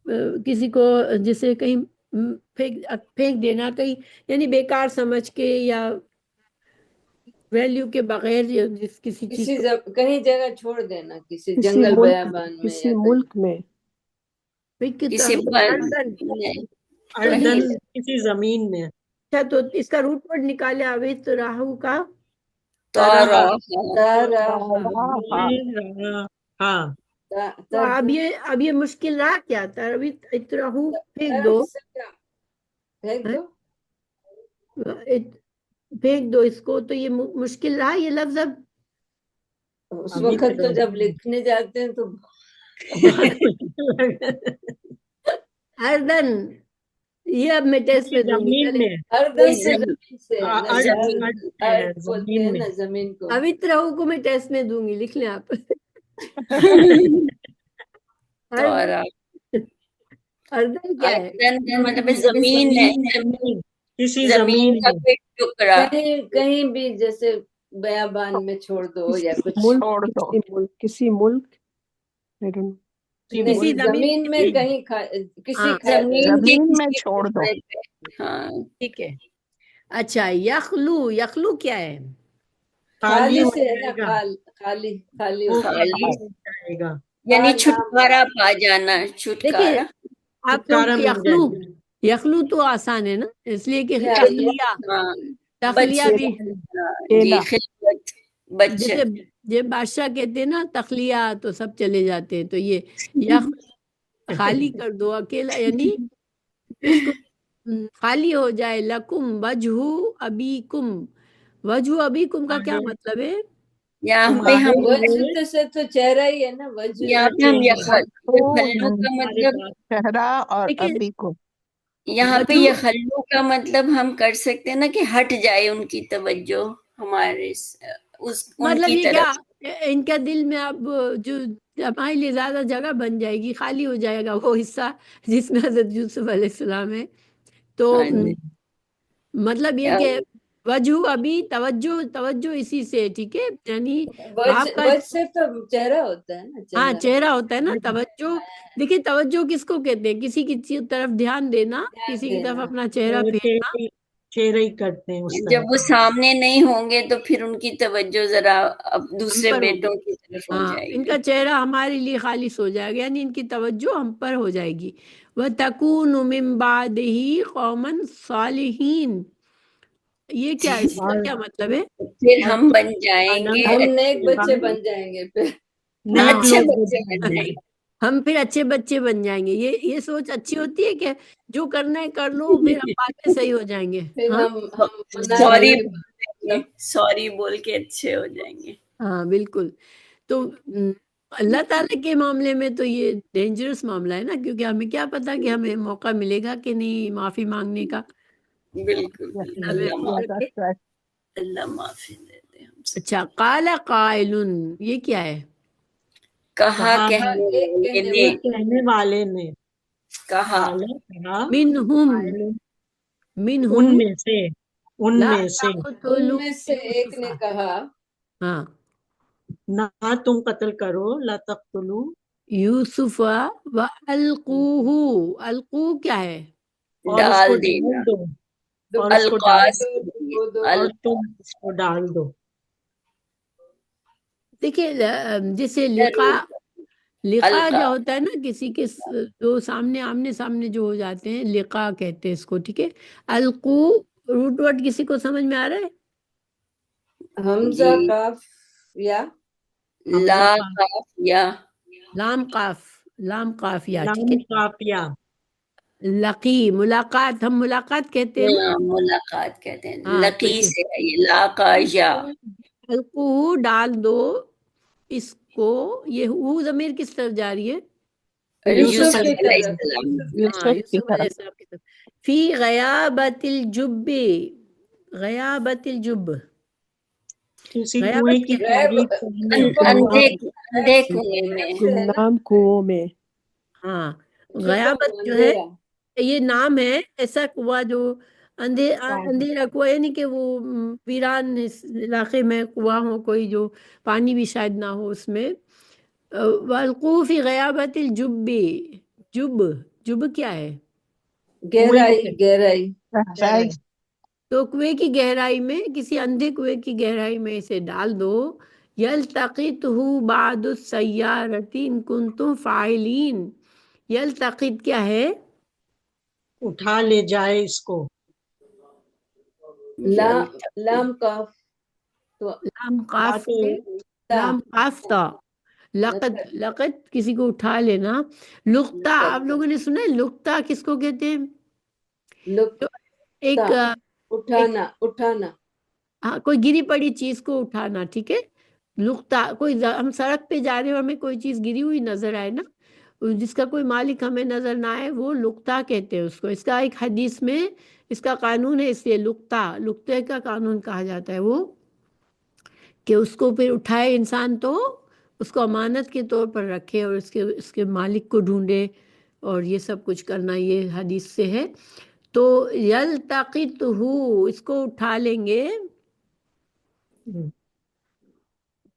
پہ، کسی کو جیسے کہیں پھینک دینا کہیں، یعنی بیکار سمجھ کے یا ویلیو کے بغیر، یا کسی چیز کو کہیں جگہ چھوڑ دینا، کسی کسی جنگل ملک بیابان میں کسی یا کہیں، ملک میں کسی اردن، نہیں، اردن کہیں کسی زمین میں، اچھا تو اس کا روٹ ورڈ نکالے اویت راہو کا، تارہا، تو تارہا، ہاں ہاں تو اب یہ مشکل رہا کیا تھا؟ اویت راہو پھینک دو، پھینک ہیں؟ دو، پھینک دو اس کو، تو یہ مشکل رہا یہ لفظ اب؟ اس ابھی وقت تو جب لکھنے جاتے ہیں تو اردن، یہ اب میں ٹیسٹ میں دوں گی، زمین چلے میں، اردن سے زمین سے، ارض میں ہے، ارض بولتے ہیں زمین میں، نا زمین کو، اویت راہو کو میں ٹیسٹ میں دوں گی، لکھ لیں آپ، اردن، اردن کیا ہے؟ اردن مطلب زمین ہے، زمین، کسی زمین زمین کا میں، کوئی ٹکڑا، کہیں بھی جیسے بیابان میں چھوڑ دو یا کسی کچھ، ملک چھوڑ دو، کسی ملک I don't know. کسی نہیں کسی ملک زمین میں کسی، کہیں کسی ہاں زمین کے زمین میں کسی چھوڑ دو، ٹکڑے پہ، ہاں، ٹھیک ہے، اچھا یخلو، یخلو کیا ہے؟ خالی خالی ہو سے ہے نا، جائے گا، خالی وہ ہو جائے خالی، خالی ہو جائے گا، یعنی خال نام چھٹکارا پا جانا، دیکھیے چھٹکارا، آپ چھٹکارا لوگ مل جائے یخلو، گا، یخلو تو آسان ہے نا، اس لیے کہ یا تخلیہ، ہاں، تخلیہ بچ، بھی، ہاں، جی، کیلا خلقت، جیسے بچت، جب بادشاہ کہتے ہیں نا تخلیہ تو سب چلے جاتے ہیں، تو یہ یخ خالی کر دو اکیلا، یعنی اس کو خالی ہو جائے، لکم وجہ ابیکم، وجہ ابیکم کا کیا تمہارے مطلب ہے؟ یہاں پہ ہم، تمہارے وجہ سے تو چہرہ ہی ہے نا، وجہ یہاں پہ ہم چہرہ، یخلو کا تمہارے مطلب، پاس چہرہ اور دیکھیے ابھی کو، یہاں پہ وجہ، یخلو کا مطلب ہم کر سکتے ہیں نا کہ ہٹ جائے ان کی توجہ ہمارے ان مطلب کی یہ طرف، کیا ان کا دل میں اب جو ہمارے لیے زیادہ جگہ بن جائے گی، خالی ہو جائے گا وہ حصہ جس میں حضرت یوسف علیہ السلام ہے، تو ہاں جی، مطلب یہ کہ وجہ ابھی توجہ اسی سے، ٹھیک ہے، یعنی وجہ باپ کا وجہ سے تو چہرہ ہوتا ہے نا، ہاں چہرہ چہرہ ہوتا ہے نا، توجہ دیکھیے توجہ کس کو کہتے ہیں؟ کسی کی طرف دھیان دینا، دھیان کسی کی طرف دینا۔ اپنا چہرہ وہ پھیرنا۔ چہرہ ہی کرتے ہیں اس جب طرح وہ سامنے نہیں ہوں گے تو پھر ان کی توجہ ذرا اب ہم دوسرے پر ہوگی، بیٹوں کی طرف ہو ہاں جائے ان گی۔ کا چہرہ ہمارے لیے خالص ہو جائے گا، یعنی ان کی توجہ ہم پر ہو جائے گی۔ وَتَكُونُ مِن بَعْدِهِ قَوْمًا صَالِحِينَ، یہ کیا ہے؟ اس کا اور کیا مطلب ہے؟ پھر اور ہم تم بن جائیں آنا گے ہم ہے نیک بچے بن جائیں گے پھر۔ ہاں نیک اچھے لوگ بچے بن بن جائیں جائیں گے۔ گے۔ ہم پھر اچھے بچے بن جائیں گے، یہ سوچ اچھی ہوتی ہے کہ جو کرنا ہے کر لو، پھر ہم بعد میں صحیح ہو جائیں گے۔ پھر ہاں ہم گناہ سوری نہیں بول دیں گے، سوری بول کے اچھے ہو جائیں گے۔ ہاں بالکل۔ تو اللہ تعالیٰ کے معاملے میں تو یہ ڈینجرس معاملہ ہے نا، کیونکہ ہمیں کیا پتا کہ ہمیں موقع ملے گا کہ نہیں معافی مانگنے کا۔ بالکل Yes, بالکل، ہمیں اللہ اپنے معاف، رکھے۔ that's right. اللہ معافی دے دے ہم سب۔ اچھا، قال قائل، یہ کیا ہے؟ کہا کہا ہاں، کہنے ایک والے کہنے نے، ایک کہنے والے نے کہا کہا منہم، ان منہم میں سے لا سے ان تقتلوا میں سے ایک نے یوسف، کہا ہاں نہ تم قتل کرو، لا تقتلوا، یوسف والقوہ، القو کیا ہے؟ اور اس ڈال کو دینا، ڈال دو، اور اس کو ڈال القاص دو، ڈبو دو۔ اور تم اس کو ڈال دو۔ دیکھیے جیسے لقا القا، جو ہوتا ہے نا، کسی کے دو سامنے آمنے سامنے جو ہو جاتے ہیں، لقا کہتے ہیں اس کو، ٹھیک ہے۔ القو روٹ ورڈ کسی کو سمجھ میں آ رہا ہے؟ حمزہ جی، کاف یا حمزہ لا قاف، کاف یا، لام قاف یا، ٹھیک لام ہے۔ قافیہ، لقی ملاقات، ہم ملاقات کہتے ہیں نا، ملاقات کہتے ہیں، ہاں تو لقی یہ سے ہے یہ، لاقا یا۔ القو ڈال دو اس کو، یہ او ضمیر کس طرف جا رہی ہے؟ یوسف یوسف کی علیہ طرف، السلام، یوسف ہاں یوسف کی یوسف علیہ طرف السلام کی طرف۔ فی غیابت الجب، غیابت الجب، کسی کنویں غیابت کی کیا ہے؟ غیب تاریک میں، اندھے غیب اندھے کنویں میں، سے ہے نا، گمنام کنووں میں، ہاں چھپا غیابت جو ہے اندھیرا۔ یہ نام ہے ایسا کنواں جو اندھیرا کنواں، یعنی کہ وہ ویران علاقے میں کنواں ہو کوئی جو پانی بھی شاید نہ ہو اس میں۔ والقوا فی غیابت الجب، جب، جب کیا ہے؟ گہرائی، گہرائی۔ گہرائی، تو کنویں کی گہرائی میں، کسی اندھے کنویں کی گہرائی میں اسے ڈال دو۔ یلتقطہ بعض السیارۃ ان کنتم فاعلین، یلتقط کیا ہے؟ اٹھا لے جائے اس کو، لام کاف تو لام قاف تو لام قاف تا، لقت، لقت کسی کو اٹھا لینا۔ لقطہ آپ لوگوں نے سنا ہے؟ لقطہ کس کو کہتے ہیں؟ لقطہ، جو ایک اٹھانا، اٹھانا۔ ہاں کوئی گری پڑی چیز کو اٹھانا، ٹھیک ہے۔ لقطہ، کوئی ہم سڑک پہ جا رہے ہیں اور ہمیں کوئی چیز گری ہوئی نظر آئے نا، جس کا کوئی مالک ہمیں نظر نہ آئے، وہ لقطہ کہتے ہیں اس کو۔ اس کا ایک حدیث میں اس کا قانون ہے، اس لیے لقطے کا قانون کہا جاتا ہے وہ، کہ اس کو پھر اٹھائے انسان تو اس کو امانت کے طور پر رکھے اور اس کے مالک کو ڈھونڈے اور یہ سب کچھ کرنا، یہ حدیث سے ہے۔ تو یلتقطہ، اس کو اٹھا لیں گے،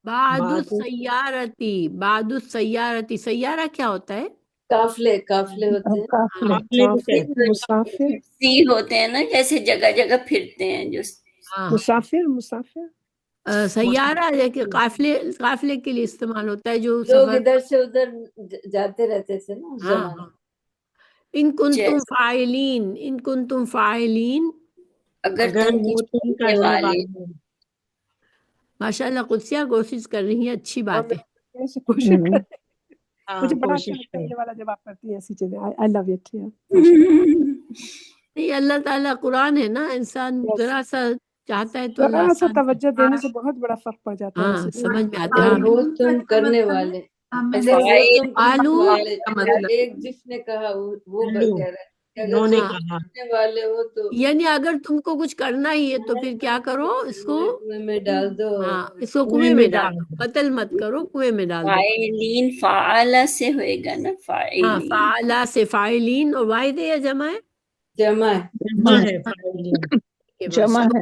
بعد بعد السیارتی، بعد السیارتی، سیارہ کیا ہوتا ہے؟ قافلے، قافلے ہوتے ہیں۔ قافلے، قافلے کو مسافر، کہتے مسافر، سی ہوتے ہیں نا، جیسے جگہ جگہ پھرتے ہیں جو، ہاں مسافر، مسافر، سیارہ ہے کہ ہیں۔ قافلے کے لیے استعمال ہوتا ہے جو لوگ سفر، ادھر سے ادھر جاتے رہتے تھے نا اس ہاں زمانے ہاں۔ ان کنتم جیسے فاعلین، ان کنتم فاعلین، اگر اگر تم وہ کچھ تم کرنے کرنے والے، والے ہیں۔ ماشاءاللہ قدسیہ کوشش کر رہی ہیں، اچھی اور بات میں ہے۔ ایسے کوشش ہم، کر ہاں مجھے بڑا اچھا کوشش لگتا ہے میں، یہ والا جب آپ کرتی ہیں ایسی چیزیں، آئی لو اٹ، ماشاء نہیں، اللہ تعالیٰ قرآن ہے نا، انسان اللہ، ذرا سا چاہتا ہے تو اللہ ذرا سا آسان توجہ کرتا دینے ہے۔ سے بہت بڑا فرق پڑ جاتا ہے ہاں ویسے تو۔ سمجھ میں آتا ہے، اور ہاں وہ بالکل۔ تم کرنے والے، اچھا وہ فائل تم کرنے آلو والے، مطلب ایک جس نے کہا وہ الو، کہہ رہا ہے کہ اگر انہوں نے تم ہاں کہا، کرنے والے ہو تو یعنی اگر تم کو کچھ کرنا ہی ہے تو پھر کیا کرو، اس کو، کنویں میں ڈال دو۔ ہاں اس کو کنویں کنویں میں میں ڈال ڈال دو، دو۔ قتل مت کرو، کنویں میں ڈال دو۔ فاعلین، فعالہ سے ہوئے گا نا، ہاں فاعلین، فعلا سے فاعلین، اور واحد ہے یا جمع ہے؟ جمع ہے۔ جمع ہے فاعلین، کہ جمع ماشاء ہے،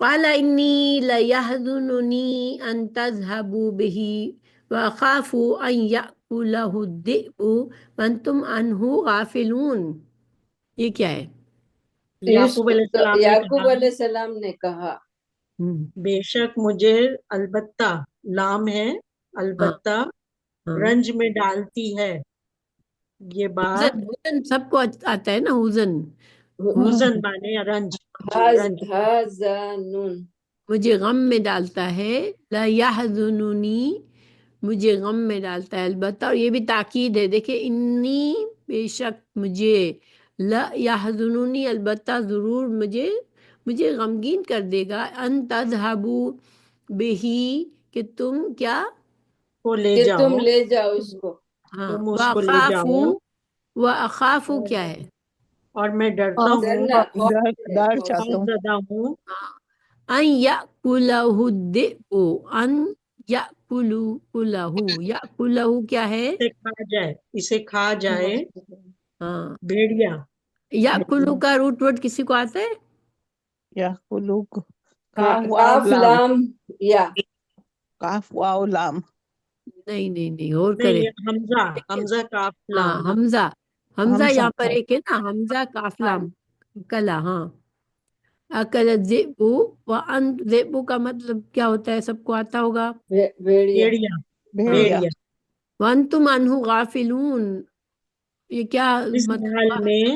قال إني ليحزنني أن تذهبوا به وأخاف أن يأكله الذئب وأنتم عنه غافلون. یہ کیا ہے؟ یعقوب علیہ السلام نے یعقوب کہا علیہ السلام نے کہا بے شک مجھے البتہ لام ہے البتہ رنج میں ڈالتی ہے یہ بات حزن سب کو آتا ہے نا، حزن حزن مانے رنج رنج حزنون مجھے غم میں ڈالتا ہے، لا یحزننی مجھے غم میں ڈالتا ہے البتہ، اور یہ بھی تاکید ہے، دیکھیں انی بے شک مجھے، لا یحزننی البتہ ضرور مجھے غمگین کر دے گا، ان تذہبو بہی کہ تم کیا، کو لے کہ جاؤ تم لے جاؤ اس کو ہاں تم اس کو لے جاؤ وَأَخَافُ کیا ہے، اور میں ڈرتا ہوں ڈرنا خوف ڈر خوف جاتا سے ہوں زدہ ہوں ان یأکلہ الذئب، ان یأکلہ کیا ہے، اسے کھا جائے اسے کھا جائے ہاں بھیڑیا یأکلہ کا روٹ ورڈ کسی کو آتا ہے؟ یا قلوب کاف کاف لام لام یا کاف واو لام نہیں اور کرے، نہیں حمزہ کاف ہاں لام حمزہ حمزہ یہاں پر کا ایک ہے نا، حمزہ کاف لام کلا، ہاں اکل الذئب وان ذئب کا مطلب کیا ہوتا ہے، سب کو آتا ہوگا، بھیڑیا بھیڑیا بھیڑیا بھیڑیا وانتم عنہ غافلون، یہ کیا اس مطلب حال میں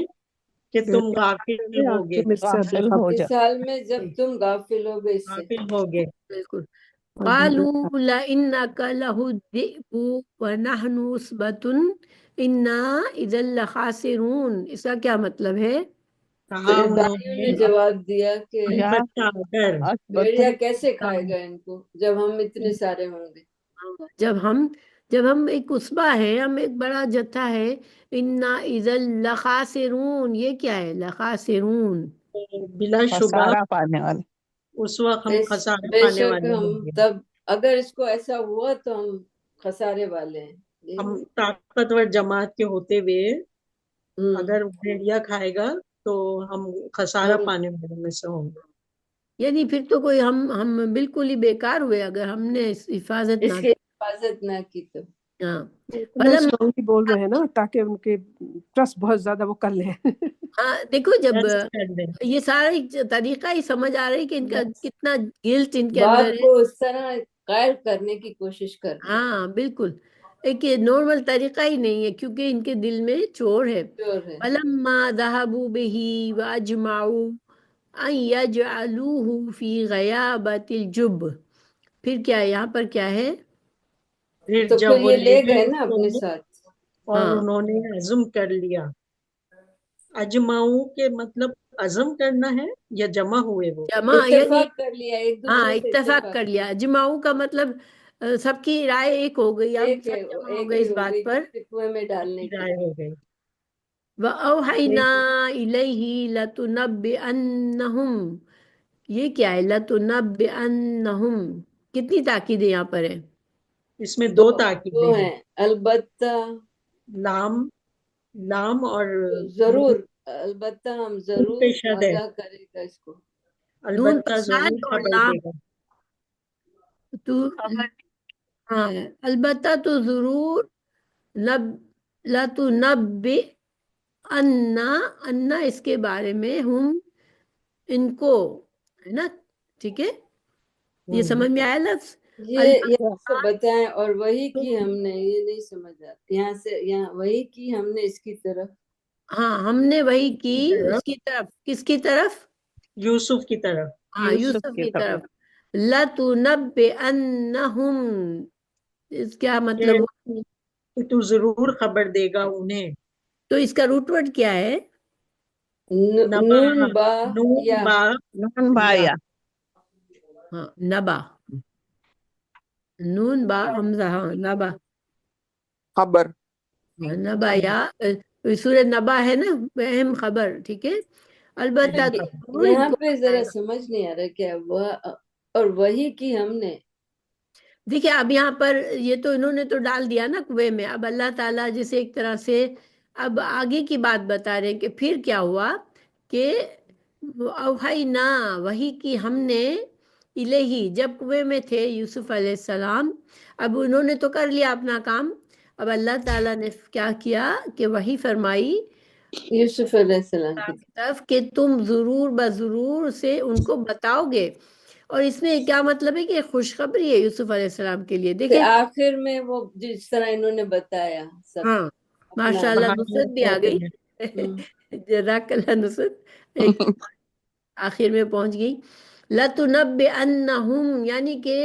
کہ تم غافل آپ ہوگے کے مصر سے غافل ہو جا اس حال میں جب تم غافل ہو گئے اس سے غافل ہوگے بالکل قالوا لئنک لہ الذئب ونحن عصبة انا اذا لخاسرون، اس کا کیا مطلب ہے؟ کہا انہوں دائیوں نے نے جواب دیا کہ یا البتہ اگر بھیڑیا کیسے کھائے گا ان کو جب ہم اتنے سارے ہوں گے، جب ہم ایک عصبہ ہے، ہم ایک بڑا جتھا ہے، انا اذا لخاسرون، یہ کیا ہے لخاسرون؟ بلا شبہ خسارہ پانے والے اس وقت ہم خسارہ بے پانے شک والے ہم ہوں گے تب اگر اس کو ایسا ہوا تو ہم خسارے والے ہیں ہم طاقتور جماعت کے ہوتے ہوئے ہم اگر بھیڑیا کھائے گا تو ہم خسارہ پانے والوں میں سے ہوں گے یعنی پھر تو کوئی ہم بالکل ہی بیکار ہوئے اگر ہم نے حفاظت اس نہ کی حفاظت نہ کی تو ہاں اتنا اسٹرانگلی بول رہے ہیں نا تاکہ ان کے ٹرسٹ بہت زیادہ وہ کر لیں ہاں دیکھو جب ٹرسٹ کر دیں یہ سارا طریقہ ہی سمجھ آ رہی کہ ان کا کتنا گلٹ ان کے بات اندر ہے، کو اس طرح قائل کرنے کی کوشش کر رہے ہیں ہاں بالکل ایک یہ نارمل طریقہ ہی نہیں ہے کیونکہ ان کے دل میں چور ہے، چور ہے فَلَمَّا ذَهَبُوا بِهِ وَأَجْمَعُوا أَن يَجْعَلُوهُ فِي غَيَابَتِ الْجُبِّ، پھر کیا ہے یہاں پر کیا ہے؟ پھر تو جب پھر وہ یہ لے لے گئے گئے اس نا کو اپنے ساتھ اور ہاں انہوں نے عزم کر لیا اجماؤں کے مطلب عزم کرنا ہے یا جمع ہوئے وہ جمع یعنی اتفاق کر لیا ایک ہاں دوسرے سے اتفاق کر لیا، جماؤں کا مطلب سب کی رائے ایک ہو گئی، اب ایک سب جمع ہو ایک گئے ہی اس ہو بات گئی پر، کہ کنویں میں ڈالنے کی کی رائے ہو گئی وَأَوْحَيْنَا إِلَيْهِ لَتُنَبِّئَنَّهُمْ، یہ کیا ہے لَتُنَبِّئَنَّهُمْ، کتنی تاکید ہے یہاں پر ہے؟ اس میں دو دو دو تاکیدیں ہیں ہیں البتہ لام اور ضرور البتہ ہم نون ضرور پہ شد ہے آگاہ کرے گا اس کو نون پر البتہ ضرور سات اور خبر لام دے گا تو ہاں البتہ تو ضرور لَتُنَبِّئَنَّ اس کے بارے میں ہم ان کو، ہے نا، ٹھیک ہے یہ سمجھ میں آیا لفظ یہ یہاں سے البتہ بتائیں اور وہی کی ہم نے یہ نہیں سمجھ آتی یہاں سے یہاں وہی کی ہم نے اس کی طرف ہاں ہم نے وہی کی اس کی طرف، کس کی طرف؟ یوسف کی طرف ہاں یوسف کی طرف، لَتُنَبِّئَنَّهُمْ اس کیا مطلب ہوا؟ کہ تو ضرور خبر دے گا انہیں تو اس کا روٹ ورڈ کیا ہے؟ نبا نون با نون یا با نون بایا ہاں نبا، نون با حمزہ، ہاں نبا، خبر نبا یا سورہ نبا ہے نا، اہم خبر، ٹھیک ہے، البتہ تو ضرور ان یہاں کو پہ بتائے ذرا گا۔ سمجھ نہیں آ رہا کیا وہ اور وہی کی ہم نے دیکھیں اب یہاں پر یہ تو انہوں نے تو ڈال دیا نا کنویں میں، اب اللہ تعالیٰ جیسے ایک طرح سے اب آگے کی بات بتا رہے ہیں کہ پھر کیا ہوا کہ اوحینا وہی کی ہم نے الہی جب کنویں میں تھے یوسف علیہ السلام، اب انہوں نے تو کر لیا اپنا کام، اب اللہ تعالیٰ نے کیا کیا کہ وہی فرمائی یوسف علیہ السلام کی طرف کہ تم ضرور بضرور سے ان کو بتاؤ گے، اور اس میں کیا مطلب ہے کہ خوشخبری ہے یوسف علیہ السلام کے لیے. کہ دیکھیں آخر میں وہ جس طرح انہوں نے بتایا سب ہاں اپنا ماشاء اللہ کہانی نصرت بھی آ کہتے گئی. ہیں جزاک اللہ نصرت، ایک آخر میں پہنچ گئی. لَتُنَبِّئَنَّهُمْ یعنی کہ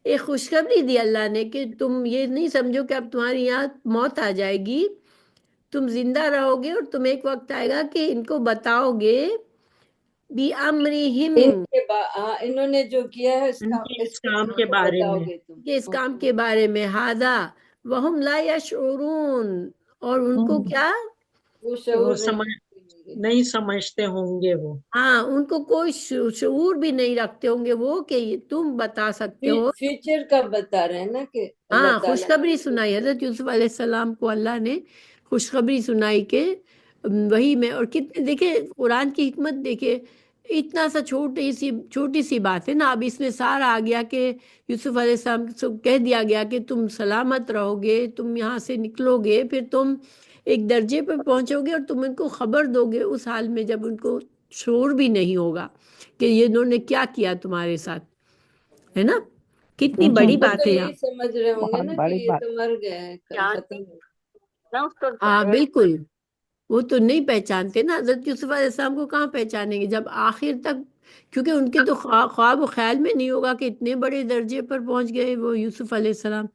ایک خوشخبری دی اللہ نے کہ تم یہ نہیں سمجھو کہ اب تمہاری یہاں موت آ جائے گی، تم زندہ رہو گے اور تم ایک وقت آئے گا کہ ان کو بتاؤ گے بِأَمْرِهِمْ ان کے انہوں نے جو کیا ہے ان کے اس اس کا کام ان کے کو بارے بتاؤ میں گے تم. کہ اس کام کے بارے میں ہاذا وہم لا یشعرون، اور ان کو کیا وہ کہ وہ شعور نہیں نہیں سمجھتے ہوں گے وہ. ہاں ان کو کوئی شعور بھی نہیں رکھتے ہوں گے وہ کہ تم بتا سکتے ہو. فیوچر کا بتا رہے ہیں نا کہ اللہ ہاں تعالیٰ خوشخبری سنائی حضرت یوسف علیہ السلام کو اللہ نے خوشخبری سنائی کہ وہی میں، اور کتنے دیکھیں قرآن کی حکمت دیکھیں، اتنا سا چھوٹی سی بات ہے نا، اب اس میں سارا آ گیا کہ یوسف علیہ السلام سے کہہ دیا گیا کہ تم سلامت رہو گے، تم یہاں سے نکلو گے، پھر تم ایک درجے پہ پہنچو گے اور تم ان کو خبر دو گے اس حال میں جب ان کو شعور بھی نہیں ہوگا کہ یہ انہوں نے کیا کیا تمہارے ساتھ، ہے نا. کتنی بڑی وہ بات تو ہے یہی یہاں. سمجھ رہے ہوں گے بہت نا کہ بڑی یہ بات. تو مر گیا ہے ختم ہو گیا. نا اس کو ہاں بالکل، وہ تو نہیں پہچانتے نا، حضرت یوسف علیہ السلام کو کہاں پہچانیں گے جب آخر تک، کیونکہ ان کے تو خواب و خیال میں نہیں ہوگا کہ اتنے بڑے درجے پر پہنچ گئے وہ یوسف علیہ السلام.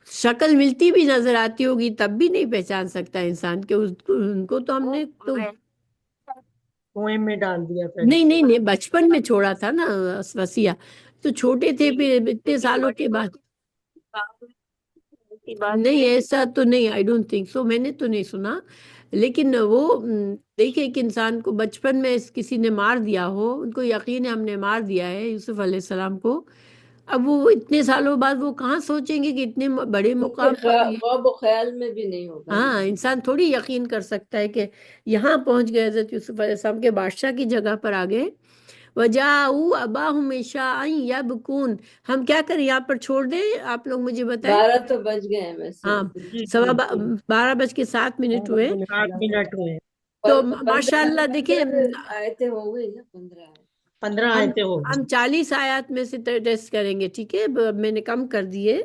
شکل ملتی بھی نظر آتی ہوگی تب بھی نہیں پہچان سکتا انسان کہ ان کو تو ہم نے تو کنویں میں ڈال دیا تھا. نہیں بچپن میں چھوڑا تھا نا وسیع، تو چھوٹے تھے پھر اتنے سالوں کے بعد. نہیں ایسا تو نہیں، آئی ڈونٹ تھنک سو، میں نے تو نہیں سنا. لیکن وہ دیکھیں کہ انسان کو بچپن میں کسی نے مار دیا ہو، ان کو یقین ہے ہم نے مار دیا ہے یوسف علیہ السلام کو، اب وہ اتنے سالوں بعد وہ کہاں سوچیں گے کہ اتنے بڑے ان مقام کے پر خواب و خیال میں بھی نہیں ہوگا. ہاں انسان تھوڑی یقین کر سکتا ہے کہ یہاں پہنچ گئے حضرت یوسف علیہ السلام کے بادشاہ کی جگہ پر آ گئے. وَجَاءُوا أَبَاهُمْ عِشَاءً يَبْكُونَ. ہم کیا کریں یہاں پر چھوڑ دیں، آپ لوگ مجھے بتائیں. 12 تو بج گئے ہیں ویسے. ہاں جی 12:07 ہوئے. 7 منٹ ہوئے. تو ماشاء اللہ دیکھیں آیتیں ہو گئی نا 15 آیت. 15 آیتیں ہو گئی. ہم 40 آیات میں سے ٹیسٹ کریں گے، ٹھیک ہے، اب میں نے کم کر دیے.